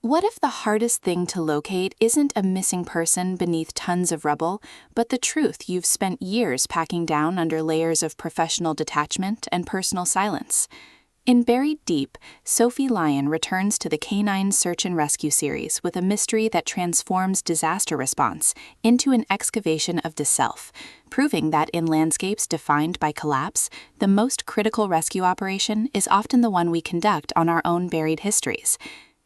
What if the hardest thing to locate isn't a missing person beneath tons of rubble, but the truth you've spent years packing down under layers of professional detachment and personal silence? In Buried Deep, Sophie Lyon returns to the K-9 search and rescue series with a mystery that transforms disaster response into an excavation of the self, proving that in landscapes defined by collapse, the most critical rescue operation is often the one we conduct on our own buried histories.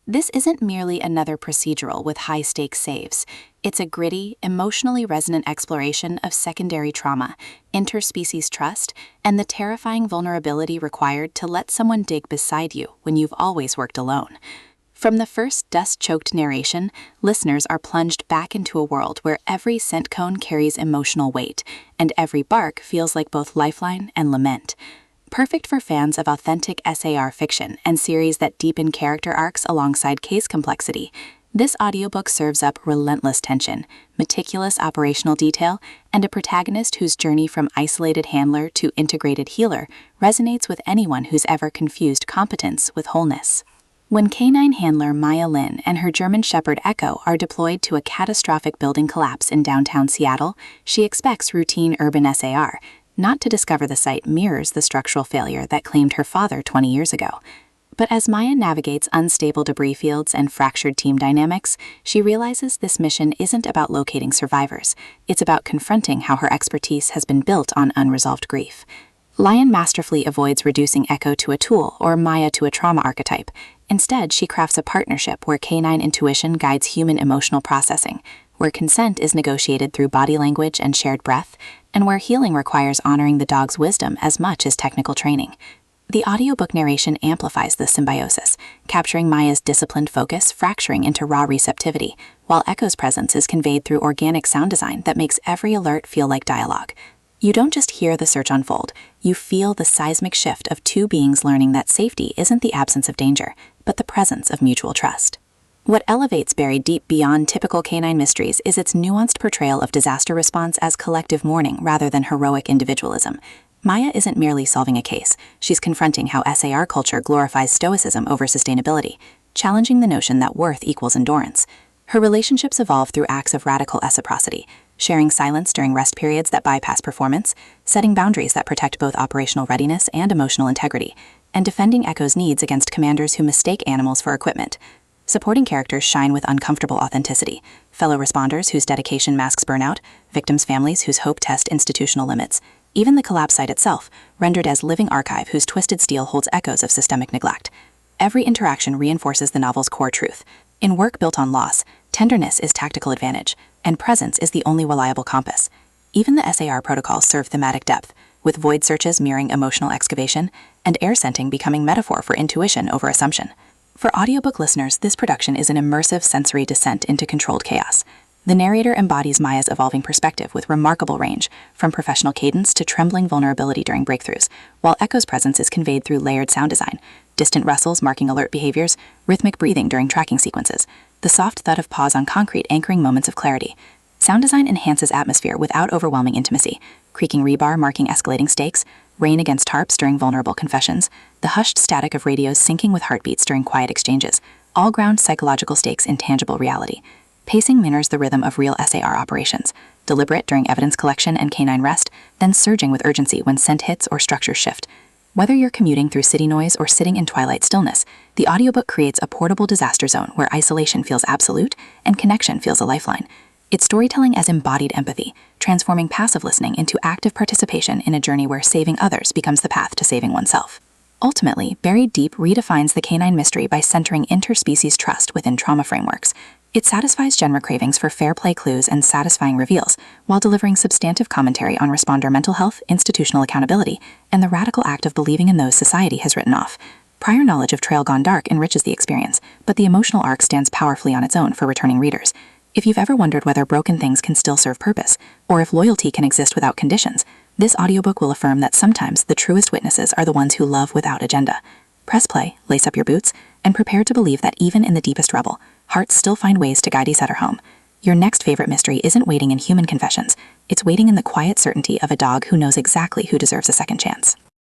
This isn't merely another procedural with high-stakes saves. It's a gritty, emotionally resonant exploration of secondary trauma, interspecies trust, and the terrifying vulnerability required to let someone dig beside you when you've always worked alone. From the first dust-choked narration, listeners are plunged back into a world where every scent cone carries emotional weight, and every bark feels like both lifeline and lament. Perfect for fans of authentic SAR fiction and series that deepen character arcs alongside case complexity, this audiobook serves up relentless tension, meticulous operational detail, and a protagonist whose journey from isolated handler to integrated healer resonates with anyone who's ever confused competence with wholeness. When K-9 handler Maya Lin and her German Shepherd Echo are deployed to a catastrophic building collapse in downtown Seattle, she expects routine urban SAR, not to discover the site mirrors the structural failure that claimed her father 20 years ago. But as Maya navigates unstable debris fields and fractured team dynamics, she realizes this mission isn't about locating survivors. It's about confronting how her expertise has been built on unresolved grief. Lyon masterfully avoids reducing Echo to a tool or Maya to a trauma archetype. Instead, she crafts a partnership where K-9 intuition guides human emotional processing, where consent is negotiated through body language and shared breath, and where healing requires honoring the dog's wisdom as much as technical training. The audiobook narration amplifies this symbiosis, capturing Maya's disciplined focus fracturing into raw receptivity, while Echo's presence is conveyed through organic sound design that makes every alert feel like dialogue. You don't just hear the search unfold, you feel the seismic shift of two beings learning that safety isn't the absence of danger, but the presence of mutual trust. What elevates Buried Deep beyond typical K-9 mysteries is its nuanced portrayal of disaster response as collective mourning rather than heroic individualism. Maya isn't merely solving a case, she's confronting how SAR culture glorifies stoicism over sustainability, challenging the notion that worth equals endurance. Her relationships evolve through acts of radical reciprocity, sharing silence during rest periods that bypass performance, setting boundaries that protect both operational readiness and emotional integrity, and defending Echo's needs against commanders who mistake animals for equipment. Supporting characters shine with uncomfortable authenticity, fellow responders whose dedication masks burnout, victims' families whose hope test institutional limits, even the collapse site itself, rendered as living archive whose twisted steel holds echoes of systemic neglect. Every interaction reinforces the novel's core truth. In work built on loss, tenderness is tactical advantage, and presence is the only reliable compass. Even the SAR protocols serve thematic depth, with void searches mirroring emotional excavation, and air scenting becoming metaphor for intuition over assumption. For audiobook listeners, this production is an immersive sensory descent into controlled chaos. The narrator embodies Maya's evolving perspective with remarkable range, from professional cadence to trembling vulnerability during breakthroughs, while Echo's presence is conveyed through layered sound design, distant rustles marking alert behaviors, rhythmic breathing during tracking sequences, the soft thud of paws on concrete anchoring moments of clarity. Sound design enhances atmosphere without overwhelming intimacy, creaking rebar marking escalating stakes, rain against tarps during vulnerable confessions, the hushed static of radios syncing with heartbeats during quiet exchanges, all ground psychological stakes in tangible reality. Pacing mirrors the rhythm of real SAR operations, deliberate during evidence collection and K-9 rest, then surging with urgency when scent hits or structures shift. Whether you're commuting through city noise or sitting in twilight stillness, the audiobook creates a portable disaster zone where isolation feels absolute and connection feels a lifeline. It's storytelling as embodied empathy, transforming passive listening into active participation in a journey where saving others becomes the path to saving oneself. Ultimately, Buried Deep redefines the K-9 mystery by centering interspecies trust within trauma frameworks. It satisfies genre cravings for fair play clues and satisfying reveals, while delivering substantive commentary on responder mental health, institutional accountability, and the radical act of believing in those society has written off. Prior knowledge of Trail Gone Dark enriches the experience, but the emotional arc stands powerfully on its own for returning readers. If you've ever wondered whether broken things can still serve purpose, or if loyalty can exist without conditions, this audiobook will affirm that sometimes the truest witnesses are the ones who love without agenda. Press play, lace up your boots, and prepare to believe that even in the deepest rubble, hearts still find ways to guide each other home. Your next favorite mystery isn't waiting in human confessions, it's waiting in the quiet certainty of a dog who knows exactly who deserves a second chance.